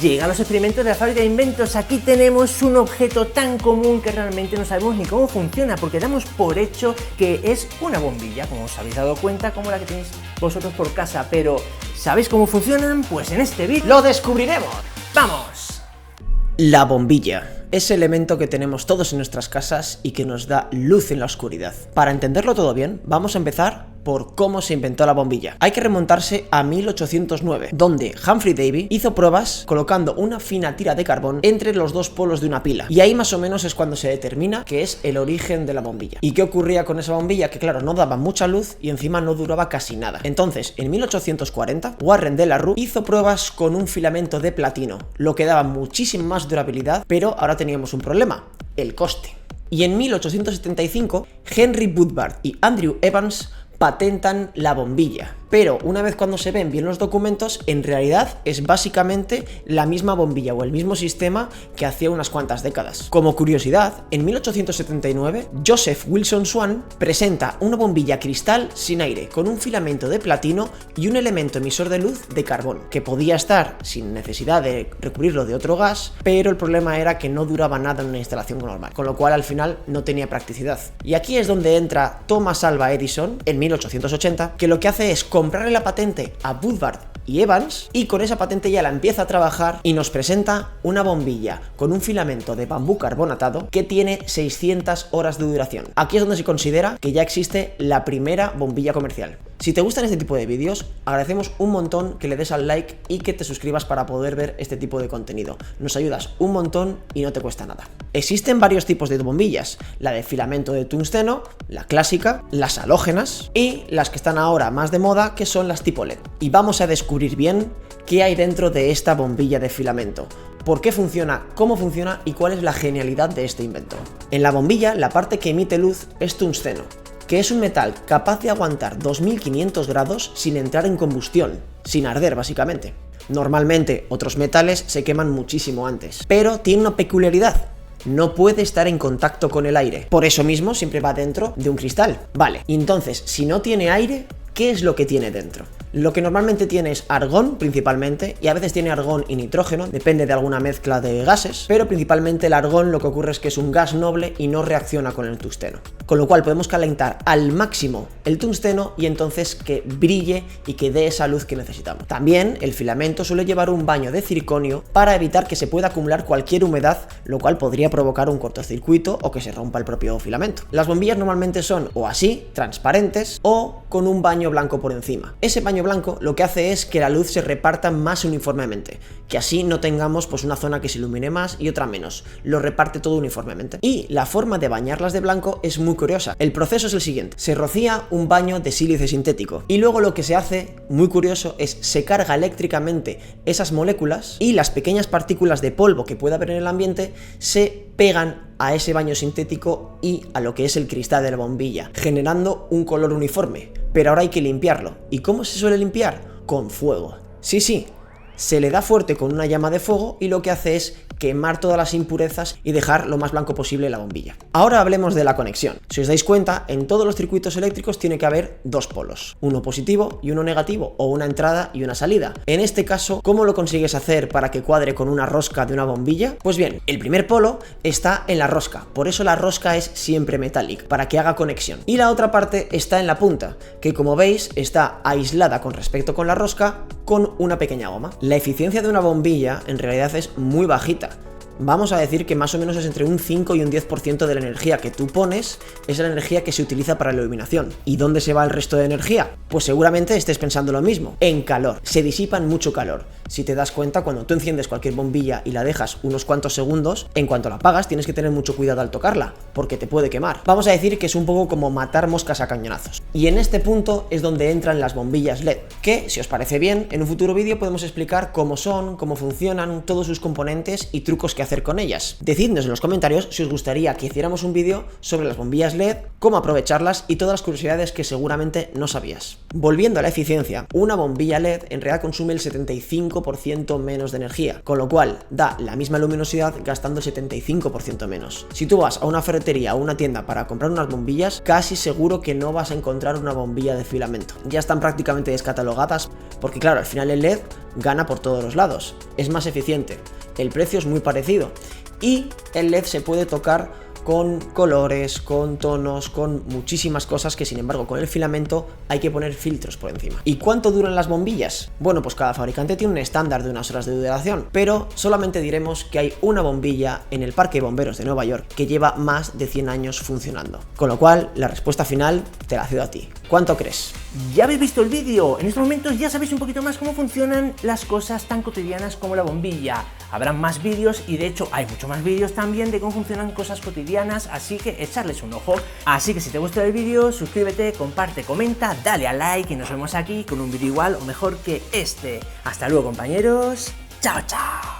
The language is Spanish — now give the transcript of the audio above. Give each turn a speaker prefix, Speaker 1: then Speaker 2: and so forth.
Speaker 1: Llegan los experimentos de la fábrica de inventos. Aquí tenemos un objeto tan común que realmente no sabemos ni cómo funciona, porque damos por hecho que es una bombilla, como os habéis dado cuenta, como la que tenéis vosotros por casa. Pero, ¿sabéis cómo funcionan? Pues en este vídeo lo descubriremos. ¡Vamos!
Speaker 2: La bombilla. Ese elemento que tenemos todos en nuestras casas y que nos da luz en la oscuridad. Para entenderlo todo bien, vamos a empezar por cómo se inventó la bombilla. Hay que remontarse a 1809, donde Humphrey Davy hizo pruebas colocando una fina tira de carbón entre los dos polos de una pila. Y ahí más o menos es cuando se determina que es el origen de la bombilla. ¿Y qué ocurría con esa bombilla? Que claro, no daba mucha luz y encima no duraba casi nada. Entonces, en 1840, Warren de la Rue hizo pruebas con un filamento de platino, lo que daba muchísima más durabilidad, pero ahora teníamos un problema: el coste. Y en 1875, Henry Woodward y Andrew Evans patentan la bombilla. Pero una vez cuando se ven bien los documentos, en realidad es básicamente la misma bombilla o el mismo sistema que hacía unas cuantas décadas. Como curiosidad, en 1879, Joseph Wilson Swan presenta una bombilla cristal sin aire, con un filamento de platino y un elemento emisor de luz de carbón, que podía estar sin necesidad de recubrirlo de otro gas, pero el problema era que no duraba nada en una instalación normal, con lo cual al final no tenía practicidad. Y aquí es donde entra Thomas Alva Edison, en 1880, que lo que hace es comprarle la patente a Woodward y Evans, y con esa patente ya la empieza a trabajar y nos presenta una bombilla con un filamento de bambú carbonatado que tiene 600 horas de duración. Aquí es donde se considera que ya existe la primera bombilla comercial. Si te gustan este tipo de vídeos, agradecemos un montón que le des al like y que te suscribas para poder ver este tipo de contenido. Nos ayudas un montón y no te cuesta nada. Existen varios tipos de bombillas: la de filamento de tungsteno, la clásica, las halógenas y las que están ahora más de moda, que son las tipo LED. Y vamos a descubrir bien qué hay dentro de esta bombilla de filamento, por qué funciona, cómo funciona y cuál es la genialidad de este invento. En la bombilla, la parte que emite luz es tungsteno, que es un metal capaz de aguantar 2500 grados sin entrar en combustión, sin arder básicamente. Normalmente otros metales se queman muchísimo antes, pero tiene una peculiaridad: no puede estar en contacto con el aire. Por eso mismo siempre va dentro de un cristal. Vale, y entonces, si no tiene aire, ¿qué es lo que tiene dentro? Lo que normalmente tiene es argón principalmente, y a veces tiene argón y nitrógeno, depende de alguna mezcla de gases, pero principalmente el argón lo que ocurre es que es un gas noble y no reacciona con el tungsteno. Con lo cual podemos calentar al máximo el tungsteno y entonces que brille y que dé esa luz que necesitamos. También el filamento suele llevar un baño de circonio para evitar que se pueda acumular cualquier humedad, lo cual podría provocar un cortocircuito o que se rompa el propio filamento. Las bombillas normalmente son o así, transparentes, o con un baño blanco por encima. Ese baño blanco lo que hace es que la luz se reparta más uniformemente, que así no tengamos pues una zona que se ilumine más y otra menos, lo reparte todo uniformemente. Y la forma de bañarlas de blanco es muy curiosa. El proceso es el siguiente: se rocía un baño de sílice sintético y luego lo que se hace, muy curioso, es se carga eléctricamente esas moléculas y las pequeñas partículas de polvo que pueda haber en el ambiente se pegan a ese baño sintético y a lo que es el cristal de la bombilla, generando un color uniforme. Pero ahora hay que limpiarlo. ¿Y cómo se suele limpiar? Con fuego. Sí, se le da fuerte con una llama de fuego y lo que hace es quemar todas las impurezas y dejar lo más blanco posible la bombilla. Ahora hablemos de la conexión. Si os dais cuenta, en todos los circuitos eléctricos tiene que haber dos polos, uno positivo y uno negativo, o una entrada y una salida. En este caso, ¿cómo lo consigues hacer para que cuadre con una rosca de una bombilla? Pues bien, el primer polo está en la rosca, por eso la rosca es siempre metálica, para que haga conexión. Y la otra parte está en la punta, que como veis está aislada con respecto con la rosca con una pequeña goma. La eficiencia de una bombilla en realidad es muy bajita. Vamos a decir que más o menos es entre un 5 y un 10% de la energía que tú pones es la energía que se utiliza para la iluminación. ¿Y dónde se va el resto de energía? Pues seguramente estés pensando lo mismo: en calor. Se disipa en mucho calor. Si te das cuenta, cuando tú enciendes cualquier bombilla y la dejas unos cuantos segundos, en cuanto la apagas tienes que tener mucho cuidado al tocarla, porque te puede quemar. Vamos a decir que es un poco como matar moscas a cañonazos. Y en este punto es donde entran las bombillas LED, que, si os parece bien, en un futuro vídeo podemos explicar cómo son, cómo funcionan, todos sus componentes y trucos que hacer con ellas. Decidnos en los comentarios si os gustaría que hiciéramos un vídeo sobre las bombillas LED, cómo aprovecharlas y todas las curiosidades que seguramente no sabías. Volviendo a la eficiencia, una bombilla LED en realidad consume el 75% menos de energía, con lo cual da la misma luminosidad gastando el 75% menos. Si tú vas a una ferretería o una tienda para comprar unas bombillas, casi seguro que no vas a encontrar una bombilla de filamento. Ya están prácticamente descatalogadas porque claro, al final el LED gana por todos los lados, es más eficiente, el precio es muy parecido y el LED se puede tocar con colores, con tonos, con muchísimas cosas que sin embargo con el filamento hay que poner filtros por encima. ¿Y cuánto duran las bombillas? Bueno, pues cada fabricante tiene un estándar de unas horas de duración, pero solamente diremos que hay una bombilla en el Parque de Bomberos de Nueva York que lleva más de 100 años funcionando. Con lo cual, la respuesta final te la cedo a ti. ¿Cuánto crees?
Speaker 1: Ya habéis visto el vídeo, en estos momentos ya sabéis un poquito más cómo funcionan las cosas tan cotidianas como la bombilla. Habrán más vídeos y de hecho hay muchos más vídeos también de cómo funcionan cosas cotidianas, así que echarles un ojo. Así que si te gusta el vídeo, suscríbete, comparte, comenta, dale a like y nos vemos aquí con un vídeo igual o mejor que este. Hasta luego compañeros, chao chao.